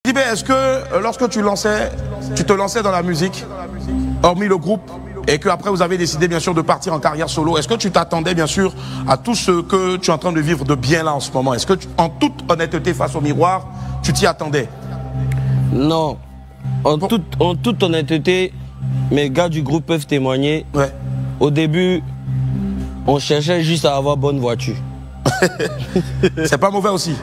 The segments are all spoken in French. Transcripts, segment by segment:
Est-ce que lorsque tu te lançais dans la musique, hormis le groupe, et qu'après vous avez décidé bien sûr de partir en carrière solo, est-ce que tu t'attendais bien sûr à tout ce que tu es en train de vivre de bien là en ce moment? Est-ce que en toute honnêteté face au miroir, tu t'y attendais? Non. En toute honnêteté, mes gars du groupe peuvent témoigner. Ouais. Au début, on cherchait juste à avoir bonne voiture. C'est pas mauvais aussi.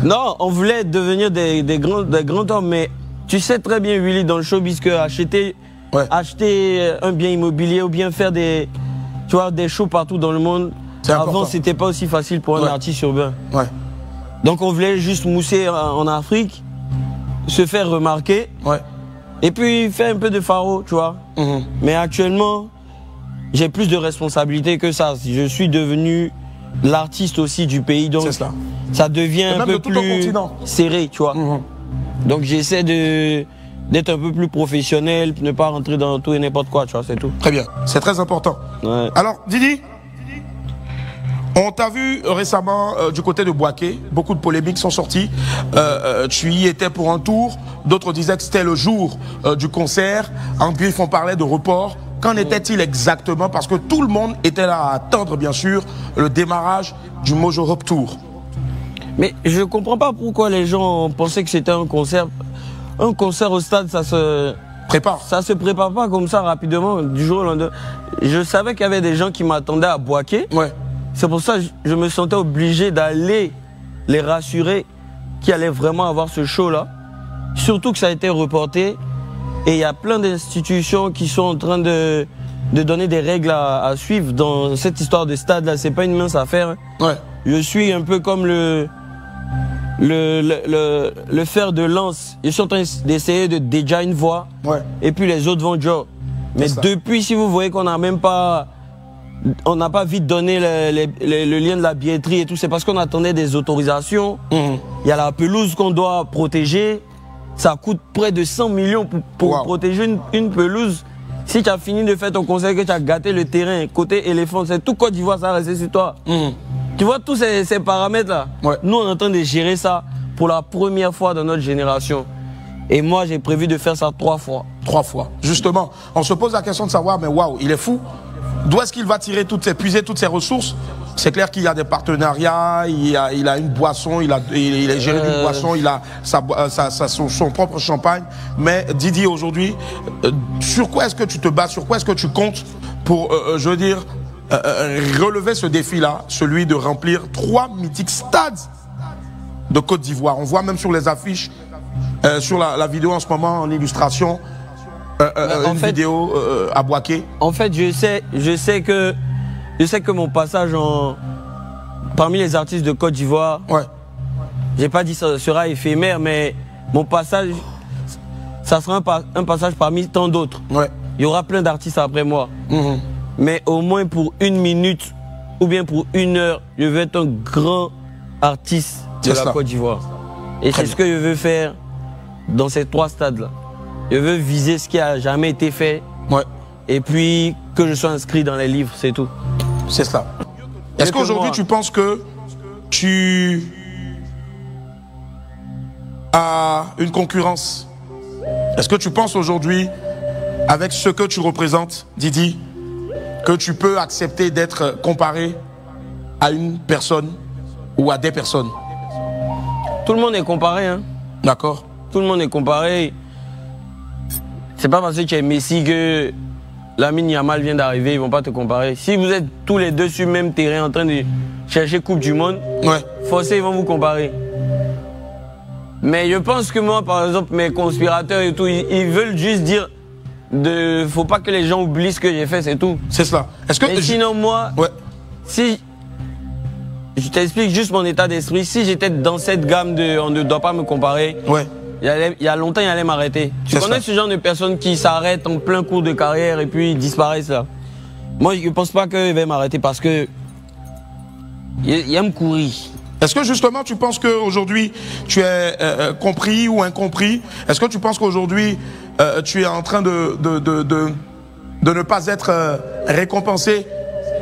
Non, on voulait devenir des grands hommes, mais tu sais très bien, Willy, dans le showbiz, que acheter un bien immobilier ou bien faire des shows partout dans le monde, avant, c'était pas aussi facile pour un artiste urbain. Ouais. Donc on voulait juste mousser en Afrique, se faire remarquer, et puis faire un peu de pharo, tu vois. Mais actuellement, j'ai plus de responsabilités que ça. Je suis devenu l'artiste aussi du pays, donc ça devient un peu plus serré, tu vois. Donc j'essaie d'être un peu plus professionnel, ne pas rentrer dans tout et n'importe quoi, tu vois, c'est tout. Très bien, c'est très important. Ouais. Alors, Didi, on t'a vu récemment du côté de Bouaké, beaucoup de polémiques sont sorties. Tu y étais pour un tour, d'autres disaient que c'était le jour du concert. En griffe, on parlait de report. Qu'en était-il exactement? Parce que tout le monde était là à attendre, bien sûr, le démarrage du Mojo Hop Tour. Mais je ne comprends pas pourquoi les gens pensaient que c'était un concert. Un concert au stade, ça se prépare. Ça se prépare pas comme ça rapidement, du jour au lendemain. Je savais qu'il y avait des gens qui m'attendaient à Bouaké. Ouais. C'est pour ça que je me sentais obligé d'aller les rassurer qu'il allait vraiment avoir ce show-là. Surtout que ça a été reporté. Et il y a plein d'institutions qui sont en train de donner des règles à suivre dans cette histoire de stade-là. C'est pas une mince affaire. Ouais. Je suis un peu comme le fer de lance. Je suis en train d'essayer de déjà une voix. Ouais. Et puis les autres vont genre. Mais depuis, si vous voyez qu'on n'a même pas... On n'a pas vite donné le lien de la billetterie et tout. C'est parce qu'on attendait des autorisations. Il y a la pelouse qu'on doit protéger. Ça coûte près de 100 millions pour protéger une pelouse. Si tu as fini de faire ton concert, que tu as gâté le terrain, côté éléphant, c'est tout Côte d'Ivoire, ça va rester sur toi. Tu vois tous ces paramètres-là. Nous, on est en train de gérer ça pour la première fois dans notre génération. Et moi, j'ai prévu de faire ça 3 fois. 3 fois. Justement, on se pose la question de savoir, mais waouh, il est fou. D'où est-ce qu'il va tirer puiser toutes ces ressources? C'est clair qu'il y a des partenariats, il a une boisson, il est géré d'une boisson, il a son propre champagne. Mais Didi, aujourd'hui, sur quoi est-ce que tu te bats, sur quoi est-ce que tu comptes pour, je veux dire, relever ce défi-là, celui de remplir 3 mythiques stades de Côte d'Ivoire? On voit même sur les affiches, sur la vidéo en ce moment, en illustration, vidéo à Bouaké. En fait, je sais que mon passage parmi les artistes de Côte d'Ivoire, j'ai pas dit ça sera éphémère, mais mon passage, ça sera un passage parmi tant d'autres. Il y aura plein d'artistes après moi. Mais au moins pour 1 minute ou bien pour 1 heure, je veux être un grand artiste de la Côte d'Ivoire. Et c'est ce que je veux faire dans ces 3 stades-là. Je veux viser ce qui a jamais été fait. Et puis que je sois inscrit dans les livres, c'est tout. C'est ça. Est-ce qu'aujourd'hui tu penses que tu as une concurrence? Est-ce que tu penses aujourd'hui, avec ce que tu représentes, Didi, que tu peux accepter d'être comparé à une personne ou à des personnes? Tout le monde est comparé, hein. D'accord. Tout le monde est comparé. C'est pas parce que tu es Messi que Lamine Yamal vient d'arriver, ils vont pas te comparer. Si vous êtes tous les deux sur le même terrain en train de chercher Coupe du Monde, forcément ils vont vous comparer. Mais je pense que moi, par exemple, mes conspirateurs et tout, ils veulent juste dire faut pas que les gens oublient ce que j'ai fait, c'est tout. C'est cela. Mais sinon, moi, si je t'explique juste mon état d'esprit, si j'étais dans cette gamme de on ne doit pas me comparer, il y a longtemps, il allait m'arrêter. Tu connais ce genre de personnes qui s'arrêtent en plein cours de carrière et puis ils disparaissent là? Moi, je ne pense pas qu'il va m'arrêter parce que il aime courir. Est-ce que justement tu penses qu'aujourd'hui tu es compris ou incompris? Est-ce que tu penses qu'aujourd'hui tu es en train de ne pas être récompensé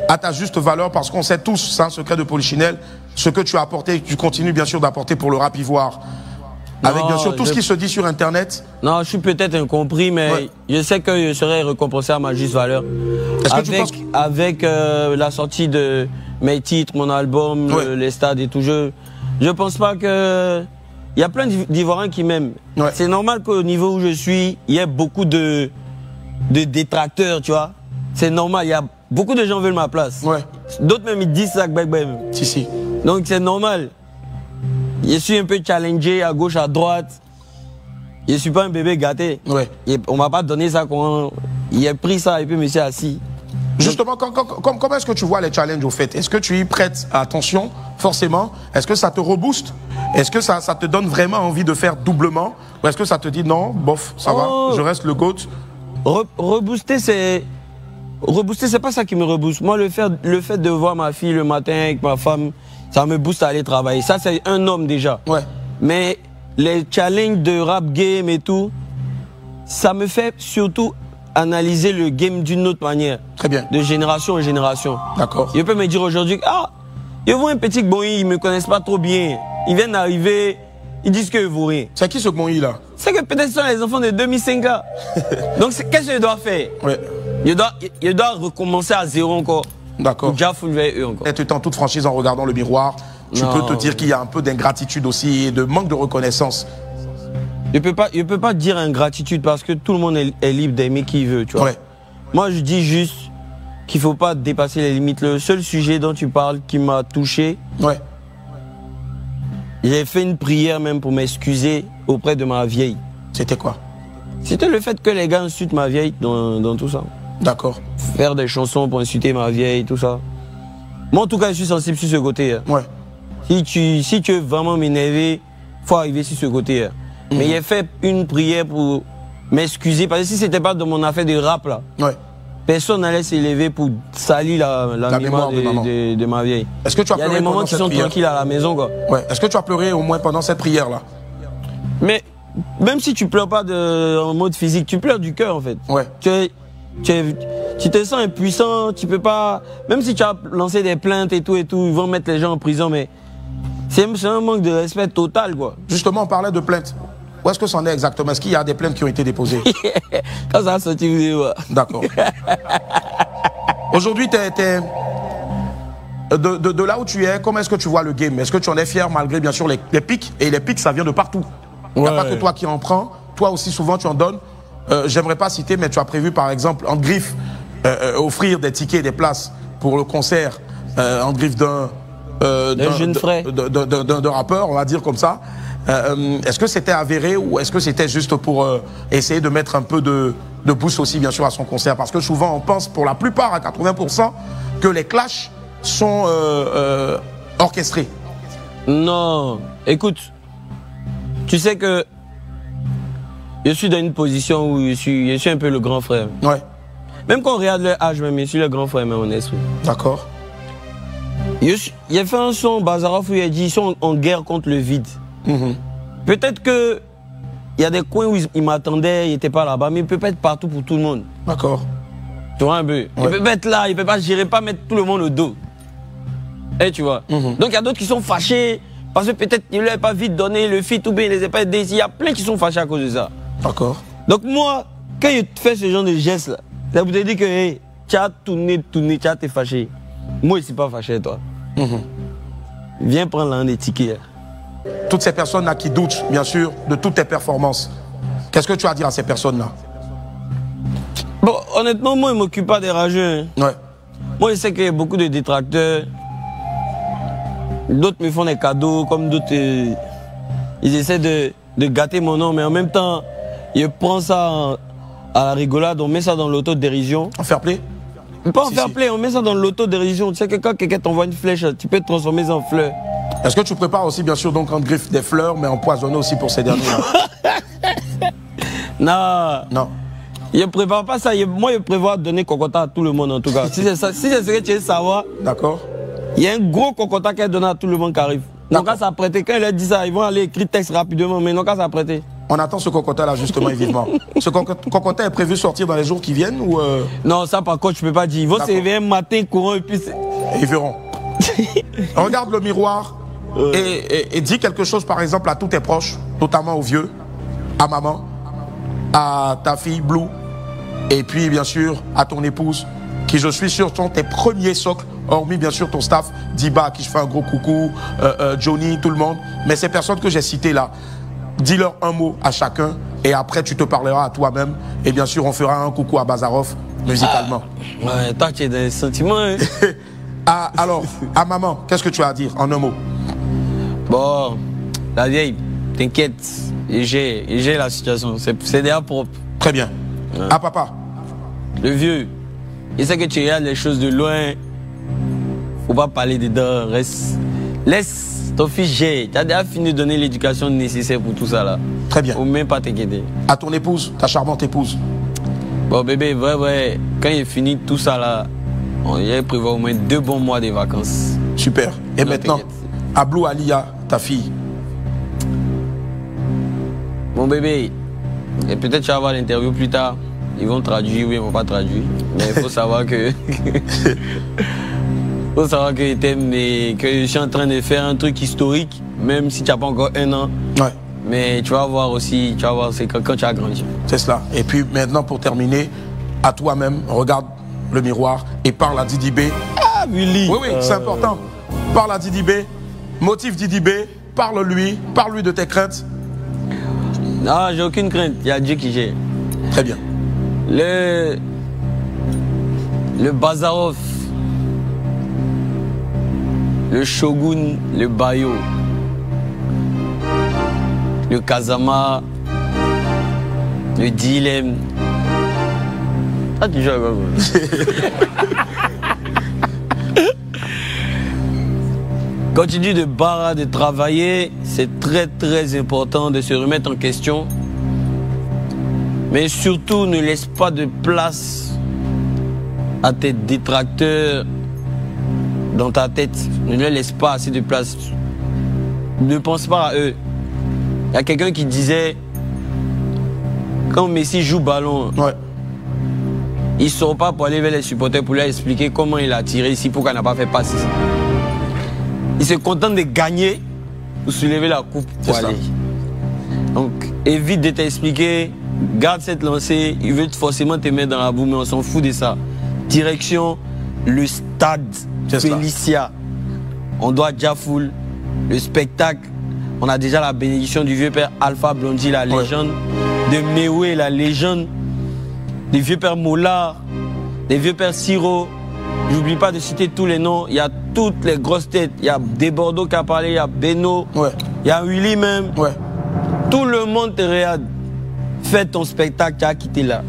à ta juste valeur? Parce qu'on sait tous, c'est un secret de Polichinelle, ce que tu as apporté, tu continues bien sûr d'apporter pour le rap ivoire. Avec bien sûr tout ce qui se dit sur Internet. Non, je suis peut-être incompris, mais je sais que je serai récompensé à ma juste valeur. Est-ce que tu penses avec la sortie de mes titres, mon album, les stades et tout, je pense pas que... Il y a plein d'Ivoiriens qui m'aiment. C'est normal qu'au niveau où je suis, il y ait beaucoup de détracteurs, tu vois. C'est normal, il y a beaucoup de gens veulent ma place. D'autres même ils disent ça, Si. Donc c'est normal. Je suis un peu challengé à gauche, à droite. Je ne suis pas un bébé gâté. On ne m'a pas donné ça quand il a pris ça et puis me s'est assis. Justement, comment est-ce que tu vois les challenges au fait? Est-ce que tu y prêtes attention, forcément? Est-ce que ça te rebooste? Est-ce que ça te donne vraiment envie de faire doublement? Ou est-ce que ça te dit non, bof, ça va, je reste le GOAT? Rebooster, c'est pas ça qui me rebooste. Moi, le fait de voir ma fille le matin avec ma femme, ça me booste à aller travailler. Ça, c'est un homme déjà. Mais les challenges de rap game et tout, ça me fait surtout analyser le game d'une autre manière. Très bien. De génération en génération. D'accord. Je peux me dire aujourd'hui, je vois un petit Gbonyi, ils ne me connaissent pas trop bien. Ils viennent d'arriver, ils disent qu'ils ne vaut rien. C'est qui ce Gbonyi là? C'est que peut-être ce sont les enfants de 2005 là. Donc qu'est-ce que je dois faire? Je dois recommencer à zéro encore. D'accord. Déjà eux encore. Tu es en toute franchise en regardant le miroir. Tu peux te dire qu'il y a un peu d'ingratitude aussi et de manque de reconnaissance. Je peux pas dire ingratitude parce que tout le monde est libre d'aimer qui il veut, tu vois. Moi, je dis juste qu'il ne faut pas dépasser les limites. Le seul sujet dont tu parles qui m'a touché, j'ai fait une prière même pour m'excuser auprès de ma vieille. C'était quoi? C'était le fait que les gars insultent ma vieille dans tout ça. D'accord. Faire des chansons pour insulter ma vieille, tout ça. Moi, en tout cas, je suis sensible sur ce côté. Si tu veux vraiment m'énerver, il faut arriver sur ce côté. Mais j'ai fait une prière pour m'excuser. Parce que si ce n'était pas de mon affaire de rap, là, personne n'allait s'élever pour salir la mémoire de ma vieille. Est-ce que tu as pleuré? Il y a des moments qui sont tranquilles à la maison, quoi. Est-ce que tu as pleuré au moins pendant cette prière-là? Mais même si tu pleures pas en mode physique, tu pleures du cœur, en fait. Tu te sens impuissant, tu peux pas... Même si tu as lancé des plaintes et tout, ils vont mettre les gens en prison, mais c'est un manque de respect total, quoi. Justement, on parlait de plaintes. Où est-ce que c'en est exactement? Est-ce qu'il y a des plaintes qui ont été déposées? Quand ça a sorti, vous allez voir. D'accord. Aujourd'hui, de là où tu es, comment est-ce que tu vois le game? Est-ce que tu en es fier malgré bien sûr les pics? Et les pics, ça vient de partout. Il n'y a pas que toi qui en prends. Toi aussi, souvent, tu en donnes. J'aimerais pas citer, mais tu as prévu, par exemple, en griffe, offrir des tickets et des places pour le concert en griffe d'un rappeur, on va dire comme ça. Est-ce que c'était avéré ou est-ce que c'était juste pour essayer de mettre un peu de boost aussi, bien sûr, à son concert? Parce que souvent, on pense, pour la plupart, à 80%, que les clashs sont orchestrés. Non, écoute, tu sais que je suis dans une position où je suis un peu le grand frère. Même quand on regarde leur âge, même, je suis le grand frère, même en esprit. D'accord. Il a fait un son, Bazarov, où il a dit ils sont en guerre contre le vide. Peut-être que il y a des coins où il m'attendait, il n'était pas là-bas, mais il peut pas être partout pour tout le monde. D'accord. Tu vois un peu. Il peut pas être là, il peut pas gérer, pas mettre tout le monde au dos. Et tu vois. Donc il y a d'autres qui sont fâchés parce que peut-être il ne leur a pas vite donné le fit ou bien il les a pas aidés. Il y a plein qui sont fâchés à cause de ça. D'accord. Donc moi, quand je fais ce genre de geste là, ça vous dit que hey, tu as tourné, tu as été fâché. Moi, je ne suis pas fâché, toi. Viens prendre l'un des tickets. Toutes ces personnes-là qui doutent, bien sûr, de toutes tes performances, qu'est-ce que tu as à dire à ces personnes-là? Bon, honnêtement, moi, je ne m'occupe pas des rageux. Moi, je sais qu'il y a beaucoup de détracteurs. D'autres me font des cadeaux, comme d'autres, ils essaient de gâter mon nom, mais en même temps, je prends ça à la rigolade, on met ça dans l'autodérision. En fair play? Pas en fair play, on met ça dans l'autodérision. Tu sais que quand quelqu'un t'envoie une flèche, tu peux te transformer ça en fleur. Est-ce que tu prépares aussi, bien sûr, donc en griffe des fleurs, mais empoisonnées aussi pour ces derniers-là? Non. Je ne prépare pas ça. Moi, je prévois donner cocotta à tout le monde, en tout cas. Si c'est ce que tu veux savoir, d'accord. Il y a un gros cocotta qui est donné à tout le monde qui arrive. Donc, quand ça prêter, quand il a dit ça, ils vont aller écrire texte rapidement, mais non, quand ça prêter. On attend ce cocotta-là, justement, vivement. Ce cocotta est prévu sortir dans les jours qui viennent ou Non, ça, par contre, je ne peux pas dire. Ils vont se réveiller un matin courant et puis... Et ils verront. Regarde le miroir Et dis quelque chose, par exemple, à tous tes proches, notamment aux vieux, à maman, à ta fille Blue, et puis bien sûr à ton épouse, qui je suis sûr sont tes premiers socles, hormis bien sûr ton staff, Diba, à qui je fais un gros coucou, Johnny, tout le monde. Mais ces personnes que j'ai citées là, dis-leur un mot à chacun, et après tu te parleras à toi-même, et bien sûr on fera un coucou à Bazarov, musicalement. Ouais, toi tu es dans les sentiments. Hein. Alors, à maman, qu'est-ce que tu as à dire en un mot? Bon, la vieille, t'inquiète, j'ai la situation, c'est déjà propre. Très bien. Ouais. À papa? Le vieux, il sait que tu regardes les choses de loin, faut pas parler dedans, laisse ton fils gérer. Tu as déjà fini de donner l'éducation nécessaire pour tout ça là. Très bien. Faut même pas t'inquiéter. À ton épouse, ta charmante épouse? Bon bébé, vrai, quand il finit tout ça là, on y prévoit au moins 2 bons mois de vacances. Super. Et non, maintenant, à Blue Alia, ta fille? Mon bébé, et peut-être tu vas voir l'interview plus tard. Ils vont traduire ou ils vont pas traduire. Mais il faut savoir que... faut savoir que t'aimes et que je suis en train de faire un truc historique, même si tu n'as pas encore 1 an. Ouais. Mais tu vas voir aussi, tu vas voir, c'est quand tu as grandi. C'est cela. Et puis maintenant, pour terminer, à toi-même, regarde le miroir et parle à Didi B. Ah, Willy. Oui, c'est important. Parle à Didi B, motive Didi B, parle-lui de tes craintes. Non, j'ai aucune crainte, il y a Dieu qui gère. Très bien. Le Bazarov, le Shogun, le Bayo, le Kazama, le Dilemme. Ah, tu joues à quoi? Continue de barrer, de travailler. C'est très important de se remettre en question. Mais surtout, ne laisse pas de place à tes détracteurs dans ta tête. Ne leur laisse pas assez de place. Ne pense pas à eux. Il y a quelqu'un qui disait, quand Messi joue ballon, ouais, il ne sort pas pour aller vers les supporters pour leur expliquer comment il a tiré ici, pourquoi il n'a pas fait passe ici. Il se contente de gagner pour soulever la coupe pour aller. Donc, évite de t'expliquer, garde cette lancée, il veut forcément te mettre dans la boue, mais on s'en fout de ça. Direction, le stade Félicia. On doit Jafoul, le spectacle. On a déjà la bénédiction du vieux père Alpha Blondy, la légende, de Mewé, la légende, des vieux pères Mollard, des vieux pères Siro. J'oublie pas de citer tous les noms. Il y a toutes les grosses têtes. Il y a Desbordeaux qui a parlé, il y a Beno, il y a Willy même. Tout le monde te regarde. Fais ton spectacle, tu as quitté là.